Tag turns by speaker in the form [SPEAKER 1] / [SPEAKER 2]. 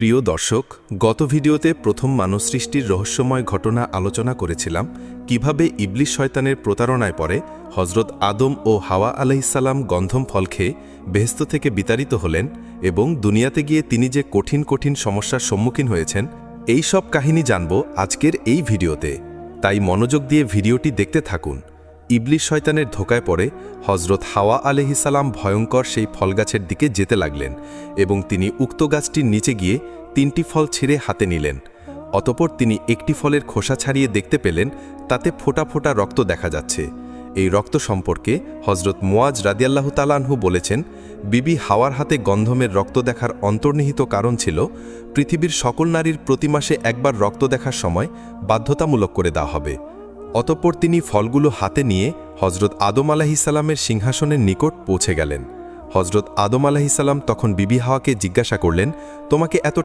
[SPEAKER 1] প্রিয় দর্শক, গত ভিডিওতে প্রথম মানব সৃষ্টির রহস্যময় ঘটনা আলোচনা করেছিলাম কিভাবে ইবলিস শয়তানের প্রতারণায় পড়ে হজরত আদম ও হাওয়া আলাইহিসসালাম গন্ধম ফল খেয়ে বেহেশত থেকে বিতাড়িত হলেন এবং দুনিয়াতে গিয়ে তিনি যে কঠিন কঠিন সমস্যার সম্মুখীন হয়েছেন, এই সব কাহিনী জানব আজকের এই ভিডিওতে। তাই মনোযোগ দিয়ে ভিডিওটি দেখতে থাকুন। ইবলিস শয়তানের ধোকায় পড়ে হজরত হাওয়া আলাইহিসসালাম ভয়ঙ্কর সেই ফলগাছের দিকে যেতে লাগলেন এবং তিনি উক্ত গাছটির নিচে গিয়ে 3টি ফল ছিঁড়ে হাতে নিলেন। অতঃপর তিনি একটি ফলের খোসা ছাড়িয়ে দেখতে পেলেন তাতে ফোঁটা ফোঁটা রক্ত দেখা যাচ্ছে। এই রক্ত সম্পর্কে হজরত মুয়াজ রাদিয়াল্লাহু তাআলা আনহু বলেছেন, বিবি হাওয়ার হাতে গন্ধমের রক্ত দেখার অন্তর্নিহিত কারণ ছিল পৃথিবীর সকল নারীর প্রতি মাসে একবার রক্ত দেখার সময় বাধ্যতামূলক করে দেওয়া হবে। অতঃপর তিনি ফলগুলো হাতে নিয়ে হজরত আদম আলাইহিসসালামের সিংহাসনের নিকট পৌঁছে গেলেন। হজরত আদম আলাইহিসসালাম তখন বিবি হাওয়াকে জিজ্ঞাসা করলেন, তোমাকে এত